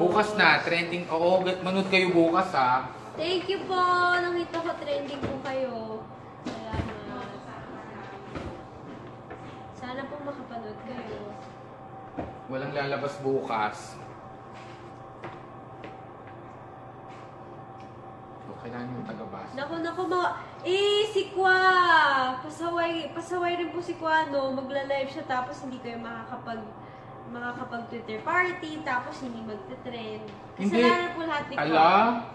Bukas na, trending. Oo, manood kayo bukas ha. Thank you po. Nakita ko trending po kayo. Salamat. Sana po makapanood kayo. Walang lalabas bukas. Kailangan yung taga-basa. Naku, si Kwa! Pasaway rin po si Kwa, no? Magla-live siya tapos hindi kayo makakapag-Twitter party, tapos hindi magte-trend. Kasalanan po lahat ni Kwa. Ala?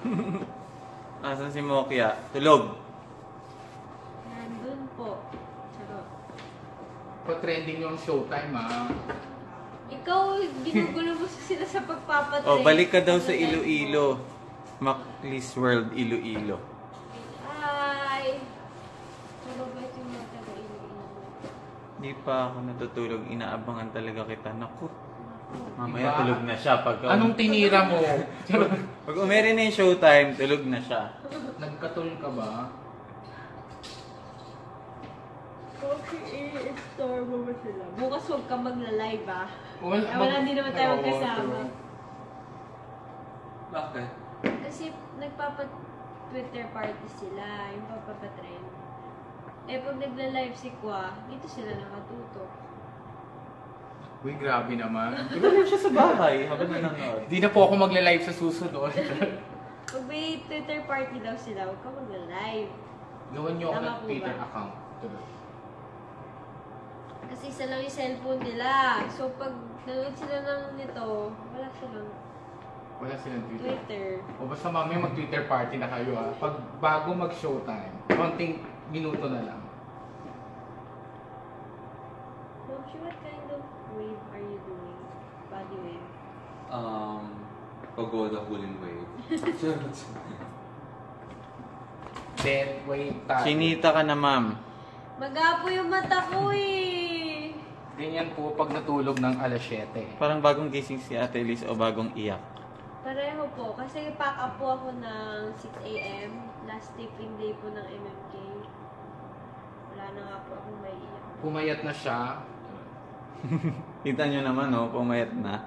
Asan si Mokia? Tulog. Nandun po. Charot. Pa-trending yung Showtime ha. Ikaw, ginugulo mo sila sa pagpapatrend. Oh, balik ka daw sa Iloilo. Maclis World, Iloilo. Ay! Mababait yung mga taga Iloilo. Hindi pa ako natutulog. Inaabangan talaga kita. Naku. Mamaya Diba? tulog na siya. Anong tinira mo? Pag umeri na yung showtime, tulog na siya. Nagkatul ka ba? Okay, i-store mo ba sila? Bukas huwag ka magla-live ah. Wala din naman tayo magkasama. Bakit? Kasi nagpapa-Twitter party sila, yung papapatrend. Eh pag nagla-live si Kwa, dito sila nakatutok. Uy, grabe naman. Tulog siya sa bahay habang nanonood. Di na po ako magla-live sa susunod. Pag may Twitter party daw sila, huwag ka magla-live. Gawan niyo ako Tama ng po Twitter ba? account. Kasi isa lang yung cellphone nila. So pag nanood sila ng nito, Wala silang Twitter. Twitter. O basta mamaya mag-Twitter party na kayo ha. Pag bago mag-showtime, konting minuto na lang. Momshi, what kind of wave are you doing? Body wave? Pagoda cooling wave. Death wave tayo. Sinita ka na, ma'am. Magapo yung mata ko eh. Ganyan po pag natulog ng alas 7. Parang bagong gising si Ate Liz o bagong iyak. Pareho po. Kasi pack up po ako ng 6 AM. Last taping day po ng MMK. Wala na nga po akong may iyak. Pumayat na siya. Kita nyo naman, no? Pumayat na.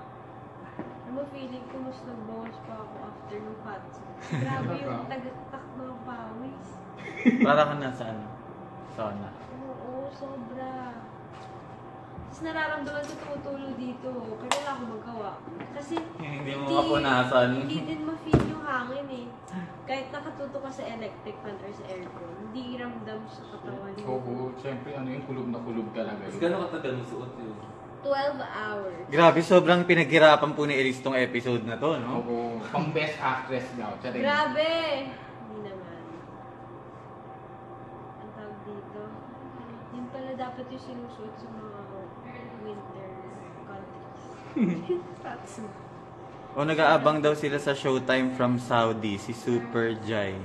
Ano mo, feeling ko mas nagbawas pa ako after ng fats. Grabe yung tagatak mga pawis. Para ka na sa ano? Sauna. Oo, sobra. Tapos nararamdaman ko tumutulo dito. Pero wala akong magawa. Kasi Hindi mo mapunasan. Hindi din ma-feel yung hangin eh. Kahit nakatuto ka sa electric fan or sa aircon, hindi ramdam sa katawan mo. Oo, siyempre ano yung kulog na kulog talaga Mas yun. gano'n katagal mo suot yun? 12 hours. Grabe, sobrang pinaghirapan po ni Elise tong episode na to, no? Oo, pang best actress daw. Tsaka Grabe! Hindi naman. Ang tawag dito. Yun pala dapat yung sinusuot sa mga winter countries. That's O nag-aabang daw sila sa showtime from Saudi, si Super Jai.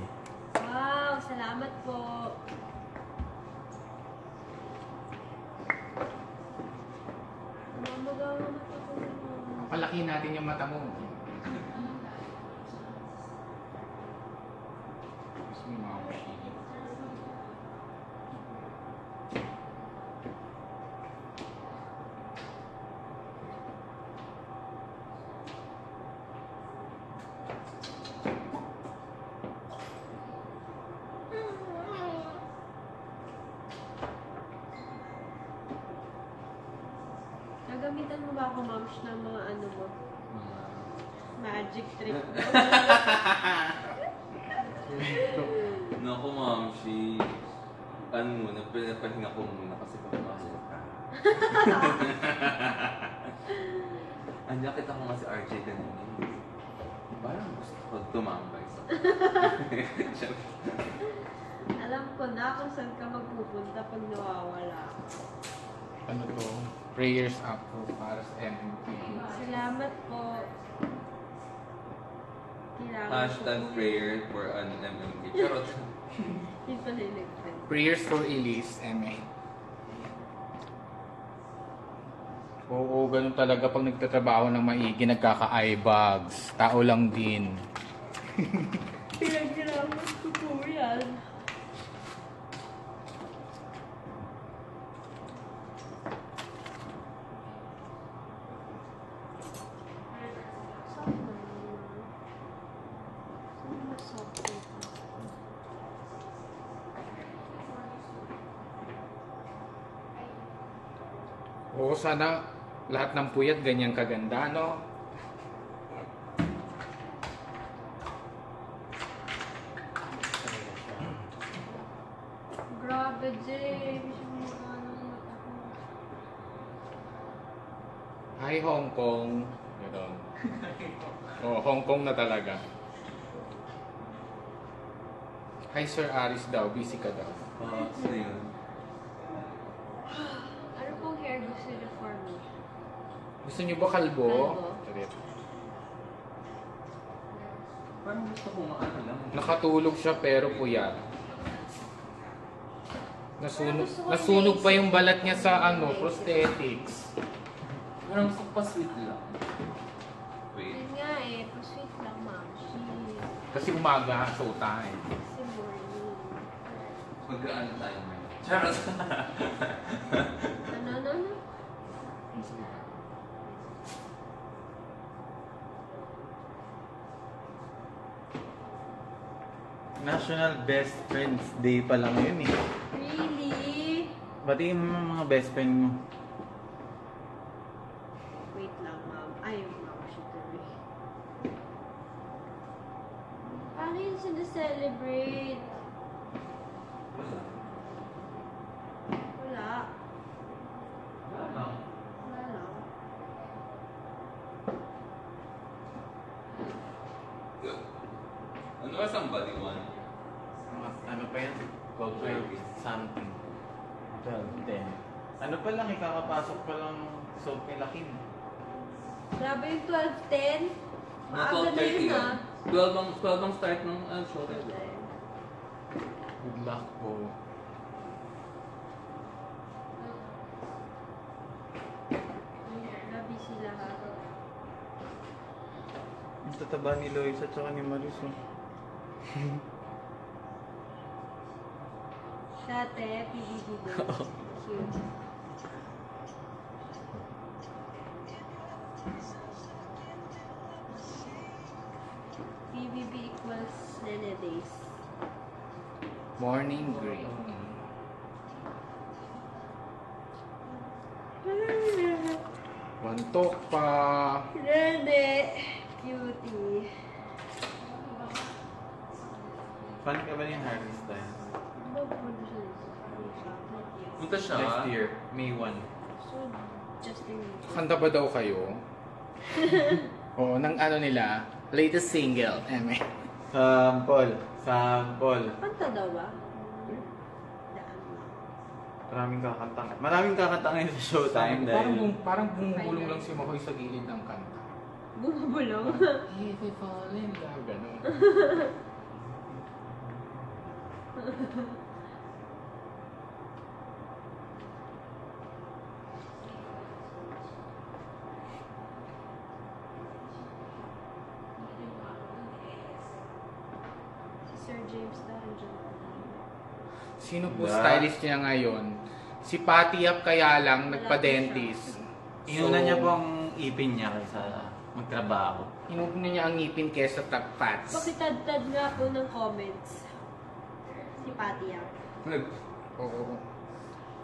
Wow! Salamat po! Mamagawa mata ko naman. palaki natin yung mata mo. Gusto mo yung mga machine. Gagamitan mo ba ako, Mams, ng mga ano mo? Magic trick mo? Naku, ma'am, ano muna, pinapahinga ko muna kasi papasok ka. Nakita ko nga si RJ kanina. Parang gusto ko tumambay sa Alam ko na kung saan ka magpupunta pag nawawala ka. Ano to? Prayers up po para sa MMK. Salamat po. Kailangan Hashtag ko po prayer for an MMK. Charot. Yun pala yung nag-friend. Prayers for Elise, MA. Oo, ganun talaga pag nagtatrabaho ng maigi, nagkaka-eye bags. Tao lang din. Pinagkailangan ko po yan. Oo, sana lahat ng puyat ganyan kaganda, no? Grabe, Jay. Gusto mo ano mata ko. Hi, Hong Kong. Gano'n. Oh, Hong Kong na talaga. Hi, Sir Aris daw. Busy ka daw. Sino yun? Ano pong hair gusto niyo for me? Gusto niyo ba kalbo? Kalbo. Tarit. Parang gusto ko maano lang. Nakatulog siya pero puyat. Nasunog, Gusto ko nasunog pa lace. yung balat niya sa ano, prosthetics. Parang gusto ko pa sweet lang. Wait. Yun nga eh. Pa-sweet lang, ma'am. Shit. Kasi umaga, showtime. Kasi morning. Mag-ano tayo ngayon? Charot! Ano? National Best Friends Day pa lang yun eh. Really? Batiin mo yung mga best friend mo. Wait lang, ma'am. Ay, ma'am. Shoot tuloy. Paano yun sineselebrate? Wala. Wala lang. Ano ba somebody one? Ano pa yan? 12 something. 12, 10. Ano pa lang, ikakapasok pa lang Soap nila Kim. Grabe yung 12-10. Maaga na 12:30 yun, yun. ah. 12 ang start ng show tayo. Good luck po. Grabe sila, ha. Ang tataba ni Lois at saka ni Maris. Oh. Dati, PBB din. Cute. PBB equals Nene Days. Morning green. Bantok pa. Nene! Cutie. Fan ka ba ni Harry Styles? Ano ba punta siya dito? Punta siya. Next year, May 1. So, Justin Bieber. Kanta ba daw kayo? Oo, ng ano nila, latest single. Sample. Sample. Kanta daw ba? Daan lang. Maraming kakanta ngayon sa showtime dahil... Parang bumubulong lang si Makoy sa gilid ng kanta. Bumabulong. If I fall in love, gano'n. Si Sir James Darren. Sino po Wala. stylist niya ngayon? Si Patty Yap kaya lang Wala nagpa-dentist. Inuna niya po ang ipin niya kaysa magtrabaho. Inuna niya ang ngipin kesa tagpats. Pakitad-tad nga po ng comments. Si Patty Yap. Oo.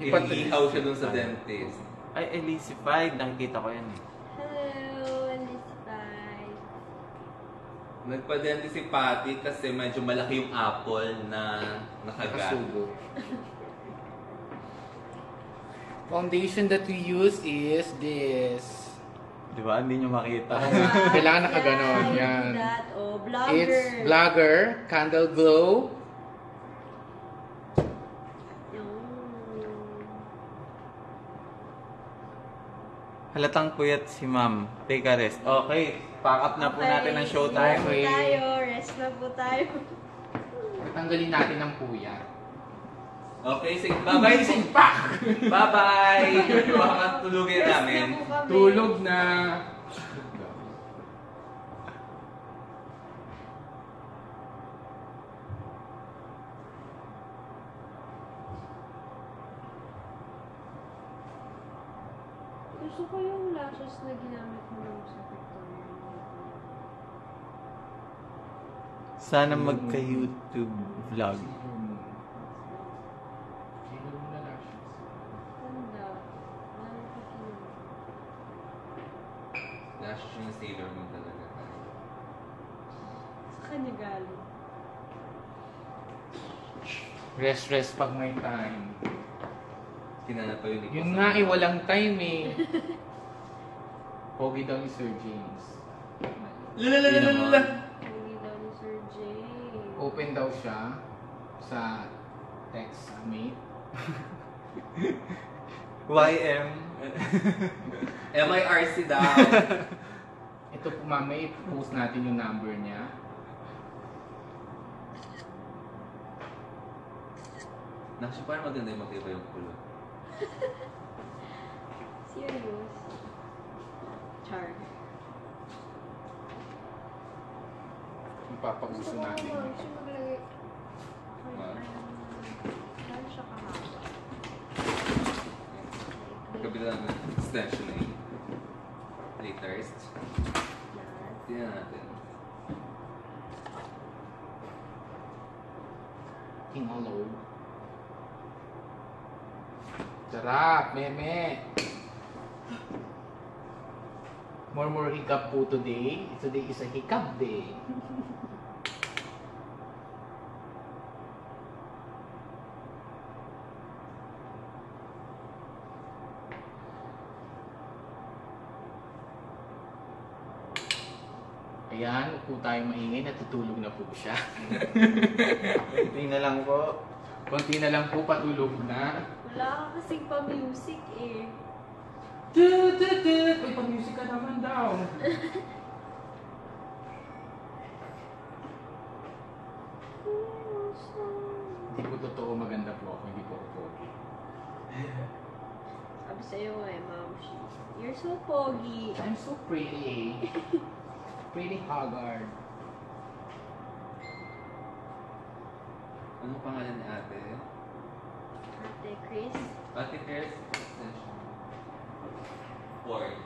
Iihaw siya dun sa dentist. Ay, Elisified. Nakikita ko yan eh. Hello, Elizabeth. Nagpa-dentist si Patty kasi medyo malaki yung apple na nakagat. Nakasubo. Foundation that we use is this. Di ba? Hindi nyo makita. Kailangan nakaganon. Yeah, Yan. that. Oh, vlogger. It's Vlogger Candle Glow. Halatang puyat si ma'am. Take a rest. Okay. Pack up na po natin ang showtime. Rest na tayo. Rest na po tayo. Tanggalin natin ang puya. Okay, sige. Bye-bye. Bye-bye. Baka tulugin Rest namin. na po kami. Tulog na. Gusto ko yung lashes na ginamit mo lang sa Victoria. Sana magka-YouTube vlog. Ganda. Lalo ko kinamit. Nash yung Sailor Moon talaga. Sa kanya galing. Rest pag may time. Kinana pa yun. Yun nga eh, walang time eh. Pogi daw ni Sir James. Lalalala! Hindi daw ni Sir Jay. Open daw siya sa text mate. YM. MIRC daw. Ito po mamaya i-post natin yung number niya. Nash, parang maganda yung matibay yung kulot. Serious. Char. Ipapauso natin. Gusto ko siya maglagay. Ah. Saan siya kahaba? Kabila ng extension A. Laters. Yan. Tingnan natin. King hello. Sarap, meme. More hiccup po today. Today is a hiccup day. Ayan, upo tayo maingay, natutulog na po siya. Konti na lang po. Konti na lang po, patulog na. Wala ka kasing pa-music eh. Uy, pag-music ka naman daw. Hindi po totoo, maganda po ako, hindi po ako pogi. Sabi sa'yo eh, Ma'am Shi. You're so pogi. I'm so pretty. Pretty haggard. Anong pangalan ni ate? Ate Chris. Ate Chris extension. Ford.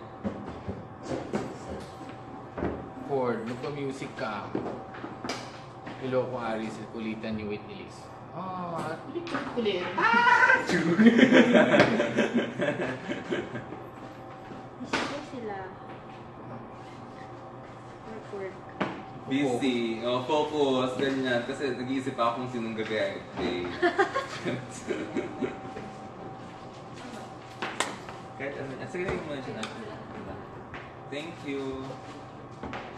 Ford, magpa-music ka. Iloko Aris, kulitan ni Wait Elise. Ah, kulit. Isip sila. Work. Busy. Oh, focus. Ganyan. Kasi nag-iisip ako kung sinong gagayahin today. Kahit ano. Sige na yung muna siya natin. Thank you.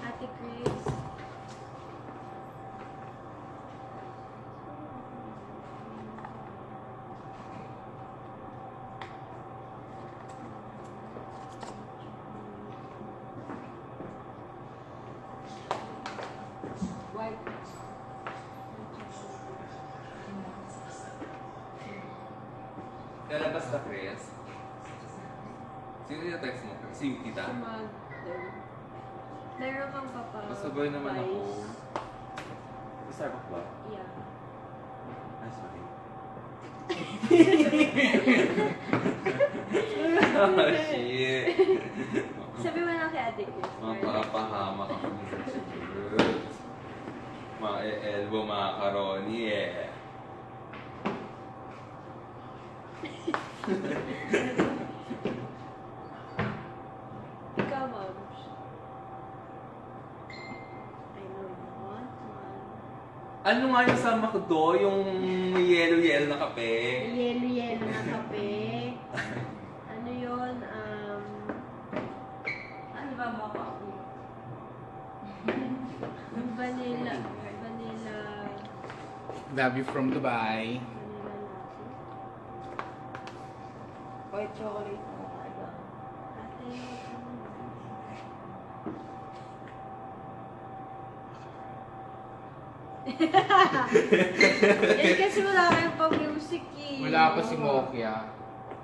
Ate Chris. Wipe. Lalabas ka, Chris? Sino yung text mo? Si Tita? Mother. Meron kang papa. Masabay naman ako. Vice. Starbucks ba? Yeah. Ay, sorry. Shit. Sabi mo na kay Ate Chris. Mapapahamak ako ni Richard. Ma-elbow, macaroni eh. Ikaw, Ma'am. I know you want one. Ano nga yung sa McDo? Yung yellow-yellow na kape? Yelo-yelo na kape. Ano yun? Ano ba mga kape? Vanilla. Love you from Dubai. Vanilla latte. White chocolate mo. Ate, eh, kasi wala kayong pang-music eh. Wala pa si Mokia.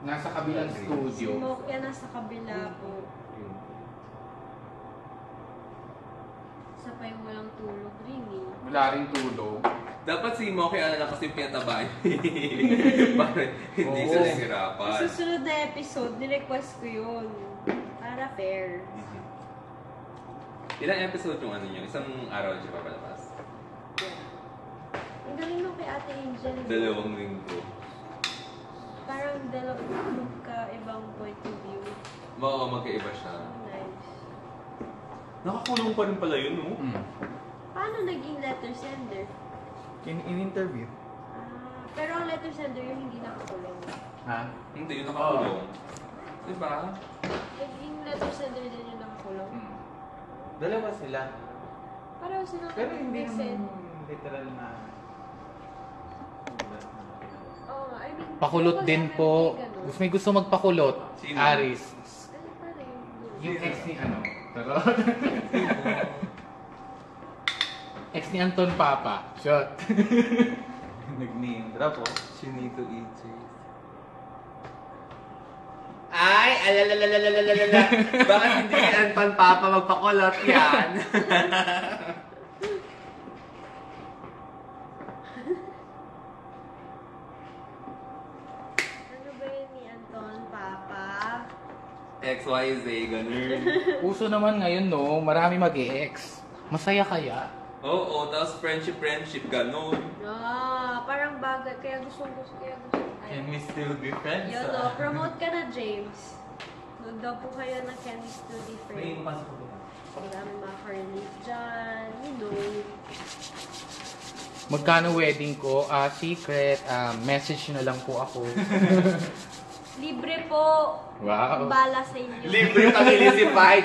Nasa kabilang Si studio. Mokia nasa kabila po. Isa pa yung walang tulog rin eh. Wala rin tulog. Dapat si Moki ano na kasi pinatabay. Para hindi Oo. sila Sa nahirapan. susunod na episode, nirequest ko yun. Para fair. Ilang episode yung ano nyo? Isang araw siya papalabas? Yeah. Ang galing nung kay Ate Angel. no? 2 linggo. Parang dalawang ka ibang point of view. Oo, magkaiba siya. Nice. Nakakulong pa rin pala yun, no? Paano naging letter sender? In-interview. Pero ang letter sender yung hindi nakakulong. Ha? Hindi, yun nakakulong. Diba? Naging letter sender din yung nakakulong. Dalawa sila. Pareho silang Pero hindi nag-send. naman literal na... Oo nga, I mean, Pakulot kapag din MMK po. ganun, Gusto may gusto magpakulot. Sino? Aris. ano pa rin? Yung ex ni ano? Ex ni Anton Papa. Shot. Nag-name drop, oh. Chinito EJ. Ay, alalalalalalalala. Bakit hindi kay Anton Papa magpakulot yan? Ano ba yun ni Anton, Papa? XYZ, ganun. Uso naman ngayon, no? Marami mag-ex. Masaya kaya? Oo, tapos friendship, ganun. Parang bagay. Kaya gusto. Can we still be friends? Yun, no. Promote ka na, James. Huwag daw po kayo na Can We Still Be Friends. Marami mga relief dyan. You know. Magkano wedding ko? Secret. Message nyo na lang po ako. Libre po. Wow. Bala sa inyo. Libre pag ilisified.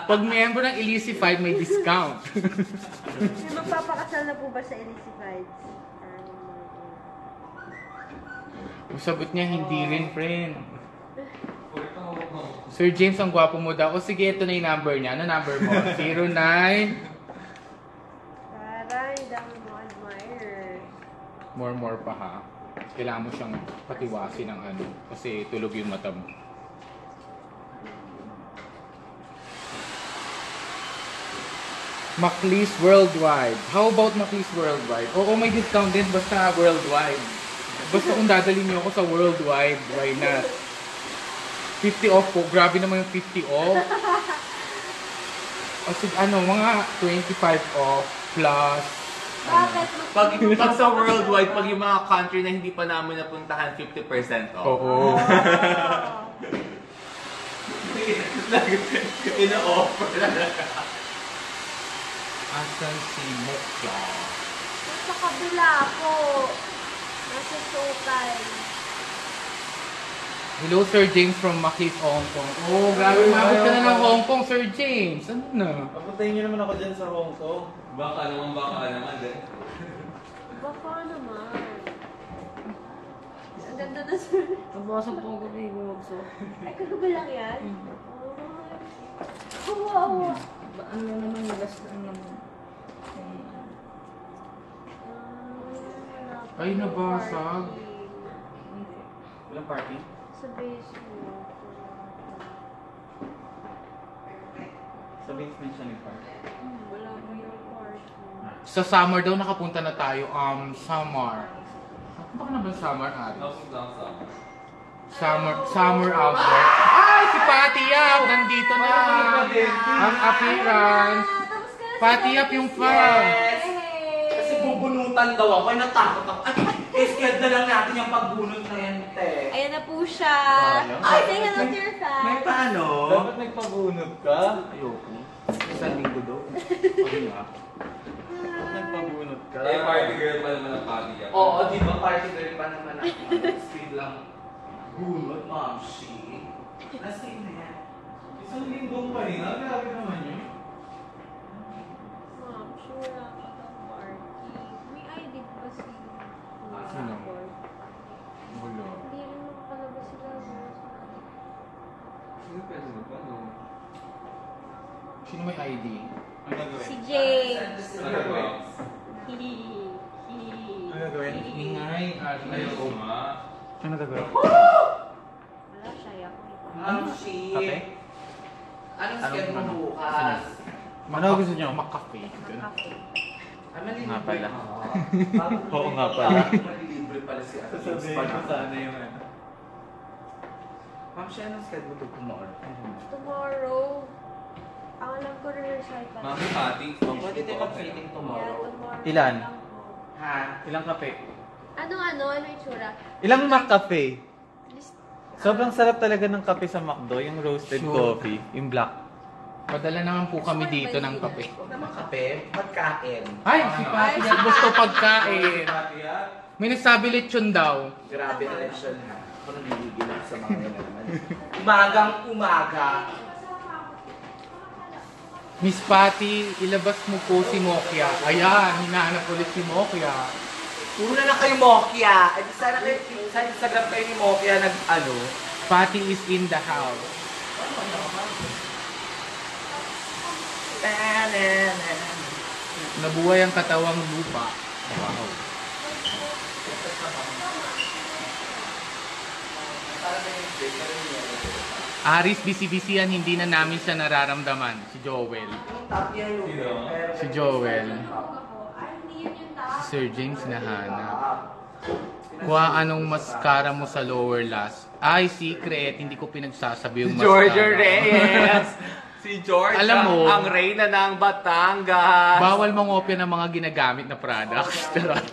Pag member ng Illicify, may discount. May magpapakasal na po ba sa Elisified? Ang sagot niya, hindi rin, friend. Sir James, ang gwapo mo daw. O sige, ito na yung number niya. Ano number mo? 09. Taray, dami mo admire. More pa ha. Kailangan mo siyang patiwasin ng ano. Kasi tulog yung mata mo. Maclis Worldwide. How about Maclis Worldwide? Oo, may discount din. Basta worldwide. Basta kung dadalhin niyo ako sa worldwide, why not? 50 off po. Grabe naman yung 50 off. O sige, ano, mga 25 off plus... Bakit? Pag sa worldwide, pag yung mga country na hindi pa namin napuntahan, 50% off. Oo. Ina-offer na. Asan si Mokya? Nasa kabila po. Nasa Sokay. Hello, Sir James from Maclis, Hong Kong. Oh, grabe, umabot ka na ng Hong Kong, Sir James. Ano na? Papuntahin niyo naman ako dyan sa Hong Kong. Baka naman din. Baka naman. Ang ganda na sir. Nabasag po ang gabi, bumagso. Ay, kagabi lang yan? Oh, wow. Ano naman, last na naman. Ay, nabasag. Hindi. Walang party? Sa basement. Sa basement siya nag-party. Wala pa yung party. Sa summer daw nakapunta na tayo. Summer. Nakapunta ka na ba sa summer, Ari? Tapos lang sa Summer outlet. Ay, si Patty Yap! Nandito na! Ang appearance. Tapos ka na Patty Yap yung fan. Kasi bubunutan daw ako. Ay, natakot ako. Ay, schedule na lang natin yung pagbunot na yan, te. Ayan na po siya. Ay, Say hello to your fans. May paano? Dapat nagpabunot ka? Ayoko. Isang linggo daw. Ayun nga. Nagpabunot ka. Eh, party girl pa naman ang party yan. Oo, di ba party girl pa naman ako? Speed lang. Bunot, mamshi. Nasaan na yan? Isang linggo pa rin. Grabe naman yun. Ma'am, sure ako ng party. May ID ba si... Sino? Wala. Hindi rin magpalabas sila. Sino pwede mo pa, no? Sino may ID? Ano gagawin? Si James. Starbucks. Ano gagawin? Ingay, Ari. Ayoko nga. Ano gagawin? Wala siya. Yak. Mamshi. Kape? Anong schedule Ano? mo bukas? Ano gusto niyo? Makape. Kape. Nga pala. Oo Oo nga pala. Malilibre pala si Ate James Sasabihin pa ko na. sana yung ano. Ma'am, siya anong schedule to tomorrow? Tomorrow. Ang alam ko rehearsal pa. Mami, Pati. Pwede tayo mag-fitting Yeah, tomorrow. tomorrow. Ilan? lang po. Ha? Ilang kape? Ano itsura? Ilang McCafe? List- Sobrang sarap talaga ng kape sa McDo, yung roasted Sure. coffee, yung black. Padala naman po kami dito ng kape. Huwag naman kape, pagkain. Ay, si Pati yan. Gusto pagkain. Pati yan. May nagsabi lechon daw. Grabe na election ha. Ako nanggigigil ako sa mga yan naman. Umagang umaga. Miss Patty, ilabas mo po si Mokia. Ayan, hinahanap ulit si Mokia. Puro na lang kayo Mokia. At sana kayo, sa Instagram kayo ni Mokia nag-ano. Patty is in the house. Nabuhay ang katawang lupa. Wow. Aris, busy-busy yan, hindi na namin siya nararamdaman. Si Joel. Si Joel. Si Sir James nahanap. Kuha anong mascara mo sa lower lash. Ay, secret. Hindi ko pinagsasabi yung mascara. Georgia Reyes! Si Georgia, Alam mo, ang reyna ng Batangas! Bawal mangopya ng mga ginagamit na products. Charot.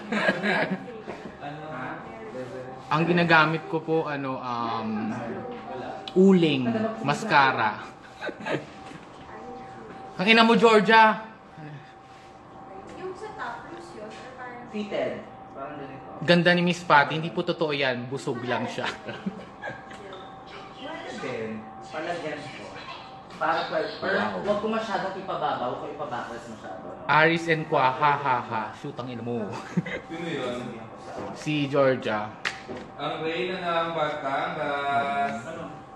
Ang ginagamit ko po, uling, mascara. Ang ina mo, Georgia! Yung sa top, yun, or parang... Fitted. Parang ganito. Ganda ni Miss Patty, hindi po totoo yan. Busog lang siya. Then, palagyan ko. Para huwag ko masyadong ipababa, huwag ko ipabaklas masyado. No? Aris and Kwa, ha ha ha. Shoot ang ina mo. Sino yun? Si Georgia. Ang reyna ng Batangas!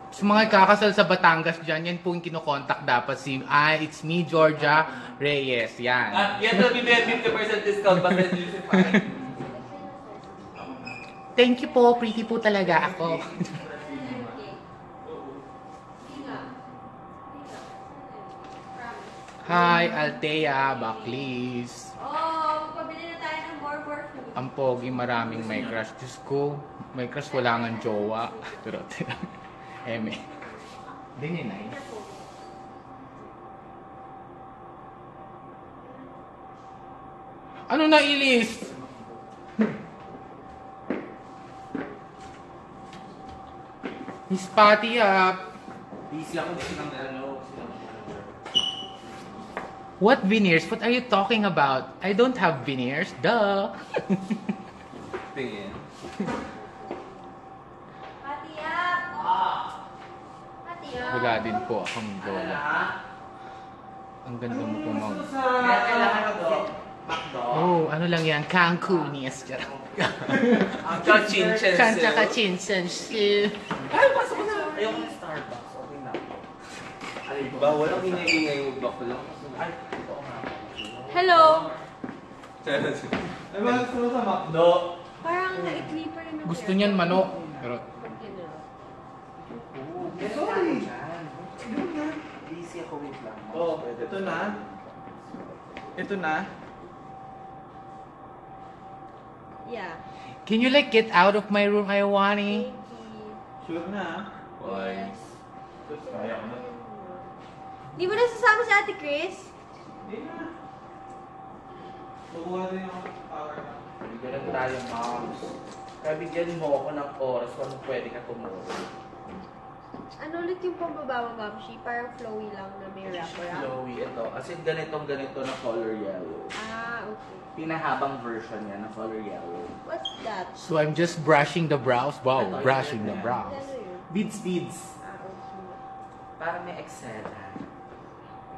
Sa mga kakasal sa Batangas dyan, yan po yung kinokontak dapat si, it's me, Georgia Reyes. Yan. At yan will be the 50% discount, but then you fine. Thank you po, pretty po talaga ako. Hi, Althea, Baklis. Oh, magpabili na tayo ng more food. Ang pogi, maraming may crush. Diyos ko, may crush, wala nga jowa. Turot. Eme. Ganyan na Ano na, Ilis? Miss Patty, Busy ako kasi ng ano. What veneers? What are you talking about? I don't have veneers. Duh. Tingin. Pati up! Pati up! Wala din po akong jowa. Ang ganda mo po mag... Kaya kailangan mag-get McDo. Oh, ano lang yan? Cancunias. Ang ka-chin-chin. Kancha-ka-chinsen. Ay, pasok na. Ayoko ng Starbucks. Okay na. Bawal ang ingay-ingay mo block lang. Ay, oo nga. Hello! Ay, bakit gusto mo sa McDo? Parang naikli pa rin ang Gusto niyan manok. Pero Sorry. Busy ako, wait lang. Oh, ito na. Ito na. Yeah. can you like get out of my room, Iwani? Sure na. Why? Yes. Kaya ko na. Di mo nasasama si Ate Chris? Hindi na. Mabuha din ako ng power na. Bigyan tayo, moms. Kaya bigyan mo ako ng oras kung pwede ka tumulong. Ano ulit yung pambabawa, Mamshi? Parang flowy lang na may wrap-wrap? Chloe, ito. Kasi ganito na color yellow. Ah, okay. Pinahabang version niya na color yellow. What's that? So I'm just brushing the brows. Wow, Ito, brushing the yan. brows. Ano yun? Beads. Ah, okay. Parang may eksena.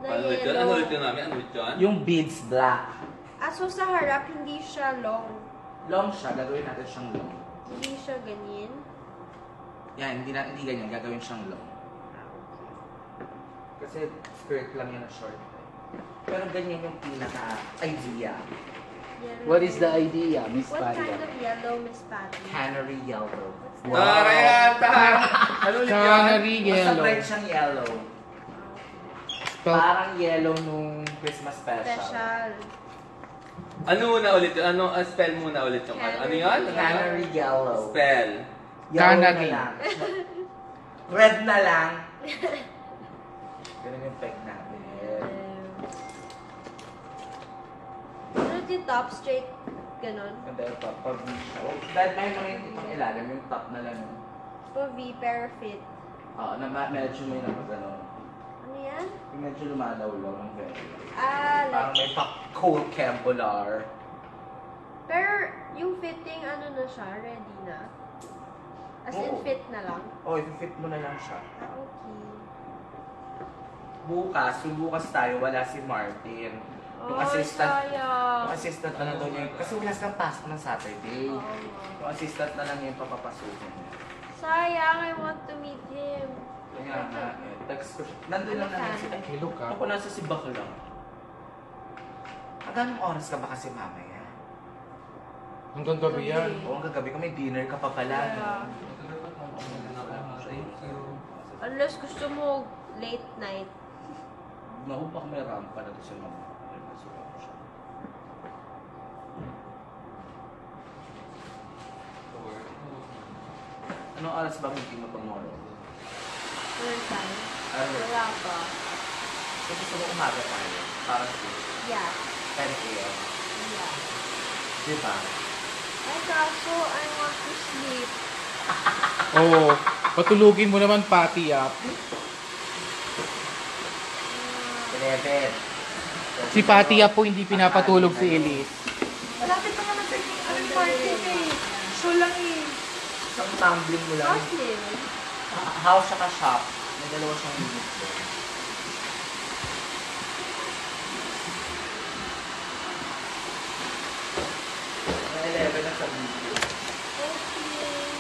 Na Ano ulit yun? Ano ulit yun namin? Ano ulit yun? Yung beads black. Ah, so sa harap, hindi siya long. Long siya, gagawin natin siyang long. Hindi siya ganyan. Yan, hindi ganyan, gagawin siyang long. Kasi skirt lang yan na short. Pero ganyan yung pinaka-idea. Yellow. What is the idea, Miss What kind Patty? of yellow, Miss Patty? Canary yellow. Wow. Tara yan! Tara! Ano ulit yun? Canary Basta yellow. bright siyang yellow. Spell- Parang yellow nung Christmas special. Special. Ano muna ulit yun? Ano, spell muna ulit yung ano? Ano yun? Canary yellow. Spell. Yellow Canary. na lang. Red na lang. Ganun yung peg natin. Ano yung top? Straight? Ganon? Ganda yung top. Pag siya. Oh, dahil may mga yung itong ilalim, yung top na lang. yun. O V, pero fit. Oo, na medyo may naman gano'n. Ano yan? Yung medyo lumalaw lang ng very. Like, Parang may cold Kempolar. pero yung fitting, ano na siya, ready na? As in, Oo. fit na lang? Oh, i-fit mo na lang siya. Okay. Bukas tayo, wala si Martin. Yung Ay, assistant, sayang. yung assistant na lang daw niya. Kasi wala silang pasok ng Saturday. Oo nga. Yung assistant na lang yung papapasukin. Sayang, I want to meet him. Kaya nga, text ko siya. Nandun lang namin si... Ay, Hello ka. ako nasa si Bakla. Hanggang oras ka ba kasi mamaya? Hanggang gabi yan. Oo, hanggang gabi ka may dinner ka pa pala. Yeah. Thank you. Unless gusto mo late night. Naku, baka may rampa na doon siya mamaya. Anong oras ba meeting mo tomorrow? Anong time? Ano? Wala pa. So, gusto mo umaga tayo? Para sa Yeah. 10 a.m. Yeah. Diba? Ay, kaso, I want to sleep. Oo. Patulugin mo naman pati up. 11. Si Pati Up po hindi pinapatulog si Elise. Malapit na naman sa yung party eh. Show lang eh. Isang tumbling mo lang. How's it? House saka shop. May dalawa siyang unit doon. May 11 na sa video. Okay.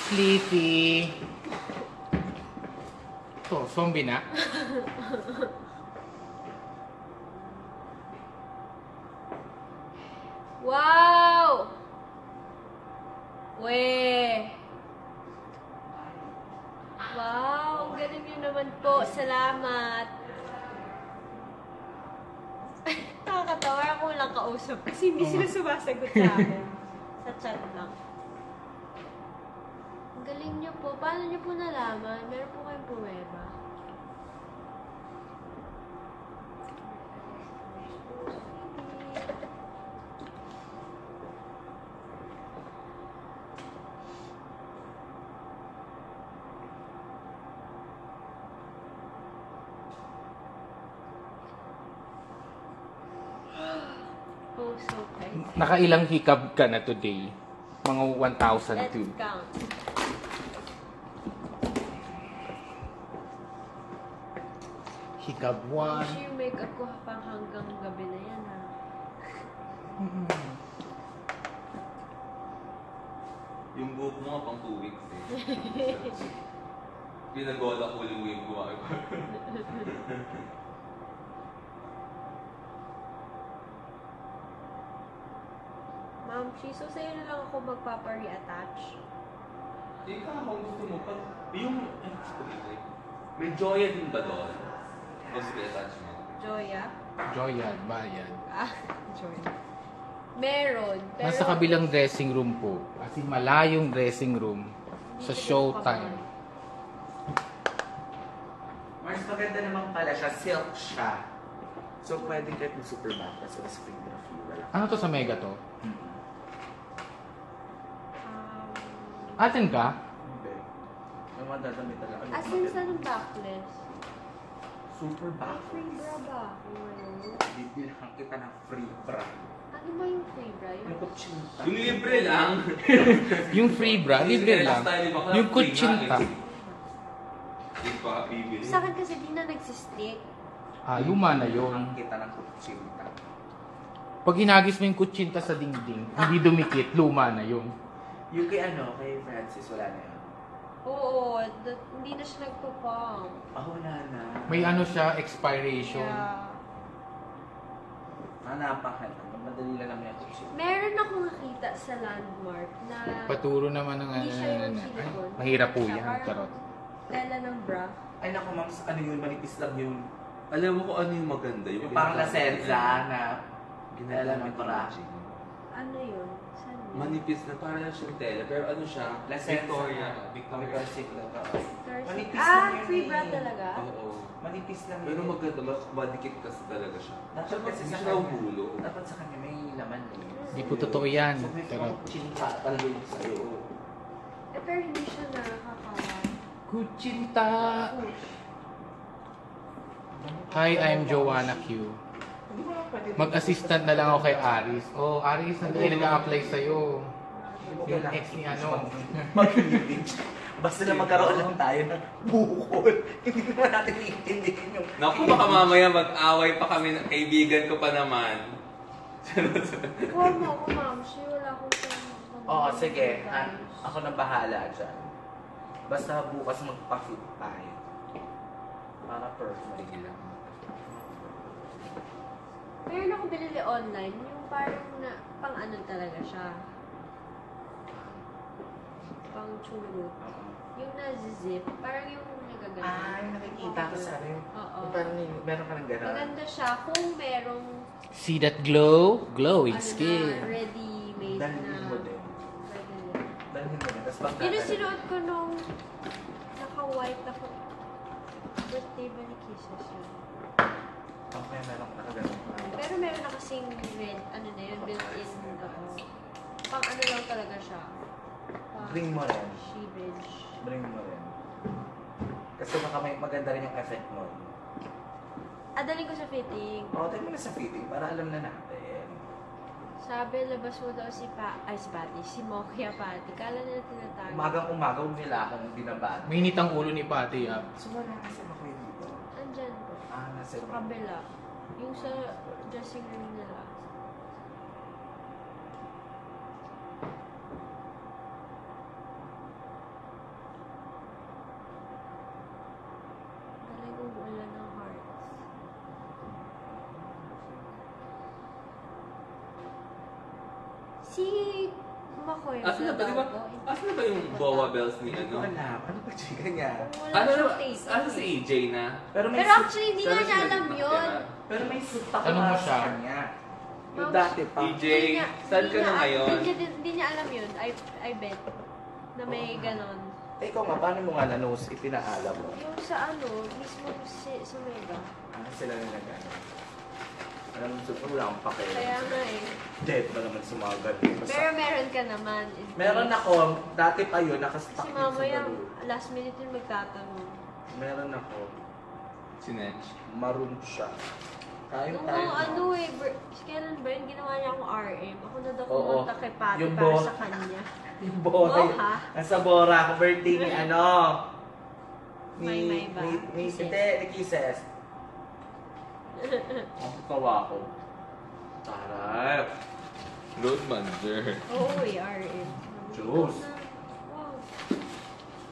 Sleepy. Ito, zombie na. Wow! We! Wow, ang galing niyo naman po. Salamat. Nakakatawa ako lang kausap kasi hindi sila sumasagot sa akin. Sa chat lang. Ang galing niyo po. Paano niyo po nalaman? Meron po kayong pruweba. Oh, so nice. Nakailang hikab ka na today? Mga Let's 1,002. count. Hikab Push 1. yung makeup ko pang hanggang gabi na yan, ha? Yung buhok mo nga pang 2 weeks eh. Pinagola ko yung wave ko. Ma'am, so sa'yo na lang ako magpapa-reattach. Ikaw, kung gusto mo, pag yung, may joya din ba doon? Gusto ko attachment. Joya? Joyan, bayan. Ah, Joya. Meron. Pero Nasa kabilang dressing room po. Kasi malayong dressing room sa hindi ko showtime. Mars, maganda naman pala siya. Silk siya. So, pwede kahit yung super mattress o sa finger of you. Wala. Ano to sa Mega to? Mm-hmm. Atin ka? Hindi. Yung mga dadamit talaga. As in, saan ang backless? Super May back. free bra ba ako ngayon? Bibilhan kita ng free bra. Ano ba yung free bra? Yung Yung kutsinta. Yung libre lang. Yung free bra, libre lang. Yung kutsinta. Hindi pa bibili. sa akin kasi di na nagsistick. Ah, luma na yun. Bibilhan kita ng kutsinta. Pag hinagis mo yung kutsinta sa dingding, hindi dumikit, luma na yun. Yung kay kay Francis, wala na yun. Oo, hindi na siya nagpa-pump. Wala na. May ano siya, expiration. Yeah. Hanapakan. Madali lang naman yung kutsinta. Meron akong nakita sa landmark na Paturo naman ng hindi siya yung Ay, silicone. mahirap po Siya, yan, parang charot. tela ng bra. Ay naku ma'am, ano yun, manipis lang yun. Alam mo kung ano yung maganda? Yung parang lasenza na ginagawa ng ng bra. Ano yun? Saan yun? Manipis na para lang siyang tela. Pero ano siya? Victoria. Victoria. Manipis Ah, lang yun free eh. bra talaga? Oo. Manipis lang Pero yun. maganda, madikit kasi talaga siya. Dapat kasi Hindi sa siya kanya, nahuhulo. dapat sa kanya may laman eh. Hindi po totoo yan. So may Pero, chinta talaga yun sa'yo. Eh, pero hindi siya nakakawa. Kuchinta! Hi, I'm Joanna Q. Mag-assistant na lang ako kay Aris. Oh, Aris, hindi nag-a-apply sa'yo. Yung ex ni ano. Mag-village. Basta na magkaroon lang tayo ng bukol. Hindi naman natin iintindihin yung... Naku, baka mamaya mag-away pa kami. Kaibigan ko pa naman. Huwag mo ako, ma'am. Wala akong Oo, sige. Ako na bahala dyan. Basta bukas magpa-fit tayo. Para perfect. Meron ako binili online, yung parang na, pang ano talaga siya. Pang churut. Yung na-zip, parang yung nagagano. Ay, nakikita ko sa akin. Oo. Yung parang meron ka ng gano'n. Maganda siya kung merong See that glow? Glowing ano skin. na, ready-made Dalhin mo din. ready. Dalhin mo din. Tapos Yun ang pagkakalit. sinuot ko nung naka-white ako. Birthday ba ni Kisses yun? Okay, meron ka gano'n. Pero meron na kasing red, ano na yun, built-in. Pang ano lang talaga siya. Pang Bring mo rin. sheevage. Bring mo rin. Kasi baka may maganda rin yung effect mo. Adaling ko sa fitting. Oo, tayo mo na sa fitting para alam na natin. Sabi, labas mo daw si Patty, si Mokia Patty. Kala nila tinatawag. Umagang-umaga, huwag nila akong binabati. Mainit ang ulo ni Patty, ah. So wala kasi ako dito. Andyan po. Nasa Sa kabila. Yung sa dressing room nila. Talagang wala ng hearts. Si Makoy. Asan na ba, di ba? Asan na ba yung Boa Bells ni Hindi ko ano? alam. Ano ba chika niya? Wala Ano siyang na? taste. Ano si AJ na? Pero may Pero suit, actually, hindi Sana nga niya siya alam nagpakita. yun. pero may suit ako Tanong mo para siya. sa kanya. Yung Ma'am, dati pa. EJ, saan ka na ngayon? Hindi niya alam yun. I bet. Na may Oo. ganon. Eh, ikaw nga, paano mo nga na-nose ipinaalam mo? Yung sa ano, mismo sa Mega. Sila na nag-ano. Alam mo, super wala akong pakil. Kaya nga eh. Dead ba naman sumagal? Pero meron ka naman. Meron ako, dati pa yun, nakastock Si din sa mama yung balloon. last minute yung magtatanong. Meron ako, Si Netch. maroon siya. Tayo Nung tayo. ano eh, kailan ba yun? Ginawa niya akong RM. Ako na daw Oo. pumunta kay Patty Yung para bo- sa kanya. Yung boy. Boha? Nasa Bora ako, birthday ni ano. May ba? Ni Kisses. Hindi, ni Kisses. Ang tawa ko. Taray. Road manager. Oo eh, RM. Diyos. Wow.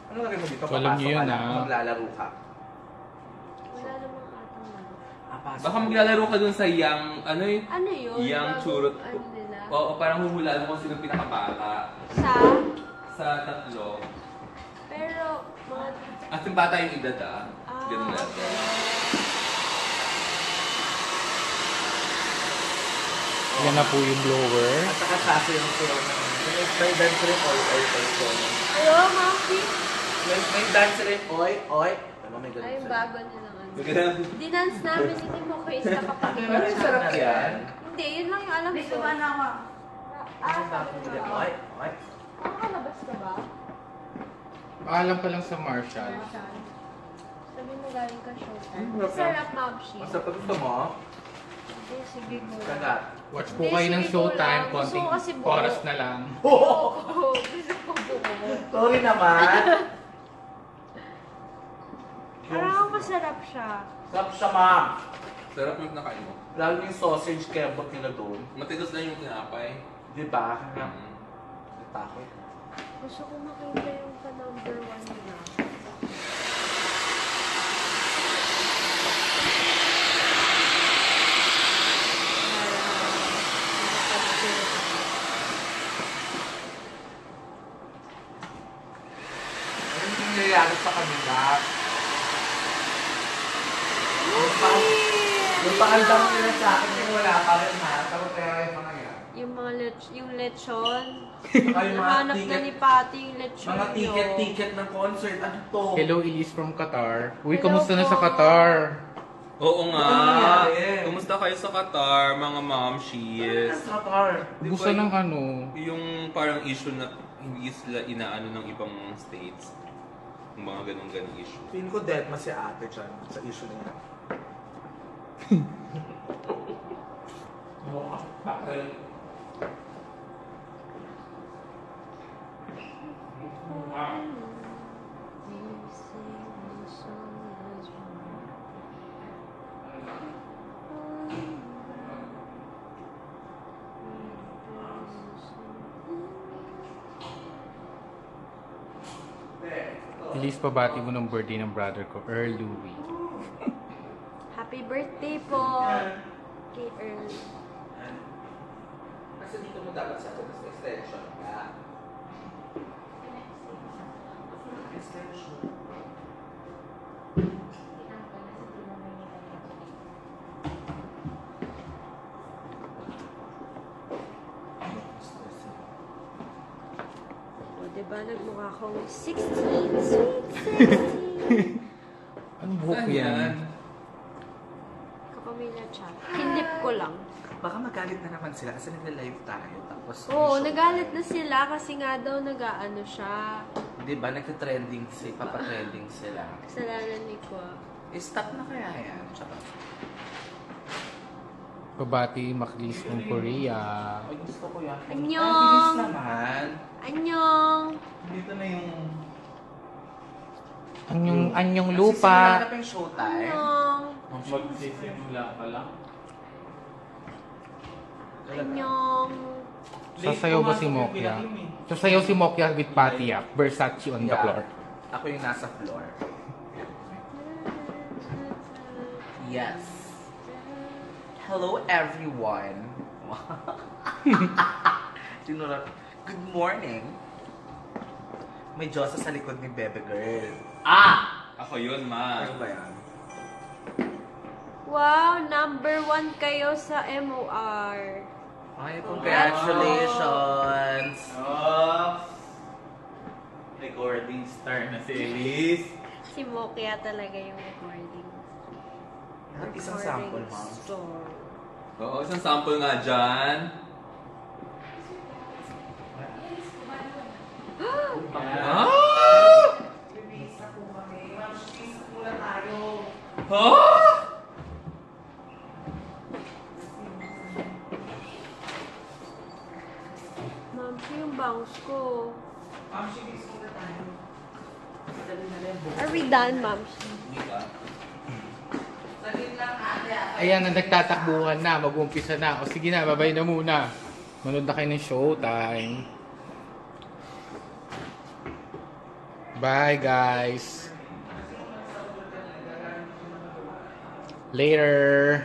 Ano lagay mo dito? Alam Papasok niyo ka yun, na, ah. maglalaro ka. Wala namang atang ano. Pasok Baka ka. maglalaro ka dun sa yang, ano yun? Ano yun? Yang Bagong churot. Ano nila? Oo, parang huhulaan mo kung sino pinakabata. Sa? Sa tatlo. Pero, mga... At yung bata yung edad ah. Ah, Ganun na. okay. Yan na po yung blower. At saka saso yung film. May dance rin, oy, oy, oy, oy. Hello, Maki? May dance rin, oy, oy. Ano may ganun Ay, yung sa'yo? bago nilang ano. Ganun. Dinance namin ni Mo Chris na kapag Pero yung sarap yan. Hindi, yun lang yung alam ko. Dito ba na ako? Ano sabi nila? Oy, oy. Nakakalabas ka ba? Paalam pa lang sa Marshall. Marshall. Sabi mo galing ka showtime. Masarap. Sarap, Mabshi. Masarap pa gusto mo? Hindi, sige go. Kagat. Watch po Hindi, kayo ng sige, showtime. kulang. Gusto Konting ko kasi buo. oras na lang. Oo, gusto ko buo. Sorry naman. Parang masarap siya. Sarap siya, ma'am. Sarap yung nakain mo. Lalo yung sausage kebab nila doon. Matigas lang yung tinapay. Di ba? Kaya Mm. natakot. Gusto ko makita yung pa-number 1 nila. Ano yung nangyayari sa kanila? Yung paandam nila sa akin yung wala pa rin ha. Tapos kaya yung mga yan. Yung mga yung lechon. Ay, mga Nahanap na ticket- ni Patty yung lechon Mga nyo. ticket ng concert. Ano to? Hello, Elise from Qatar. Uy, Hello kamusta na po. sa Qatar? Oo nga. Ano nangyari? Kumusta kayo sa Qatar, mga momshies? Sa Qatar. Di Gusto ba ng ano? Yung parang issue na hindi sila inaano ng ibang states. Yung mga ganong issue. Feeling ko dead mas si ate dyan sa issue niya. Elise, pabati mo ng birthday ng brother ko, Earl Louie. Happy birthday po kay Earl. Kasi dito mo dapat sa extension ka. Extension. O, diba? Nagmukha akong 16. Sweet 16. Anong buhok yan? Kapamilya chat. Kinlip ko lang. Baka magalit na naman sila kasi nagla-live tayo. Tapos, Oo, nagalit na sila kasi nga daw nag-ano siya. Di ba, nagka-trending papatrending sila. Kasalanan ni Kwa. Stop na kaya yan. Tsaka. Pabati Maclis from Korea. Ay, gusto ko yan. Annyeong! Ay, bilis naman. Annyeong! Dito na yung... Anyong Nagsisimula lupa. na pa yung showtime. Annyeong! Magsisimula pa lang. Annyeong! Sasayaw ba si Mokya? Sasayaw si Mokya with Patia. Versace on the Yeah. floor. Ako yung nasa floor. Yes. Hello, everyone. Sinura. Good morning. May Diyosa sa likod ni Bebe Girl. Ako yun, ma. Ano ba yan? Wow! Number 1 kayo sa MOR. Ay, congratulations! Oh! Recording star na si Elise. Si Mokya talaga yung recording. At isang sample, Recording ma'am. store. Oo, isang sample nga dyan. Ah! Release na po kami. Ma'am, cheese muna tayo. Ah! Ma'am, siya yung bounce ko. Ma'am, cheese muna tayo. Dali na rin. Are we done, ma'am? Hindi ka. Salit lang, ate. Ayan na, nagtatakbuhan na. Mag-umpisa na. O sige na, babay na muna. Manood na kayo ng showtime. Bye, guys. Later.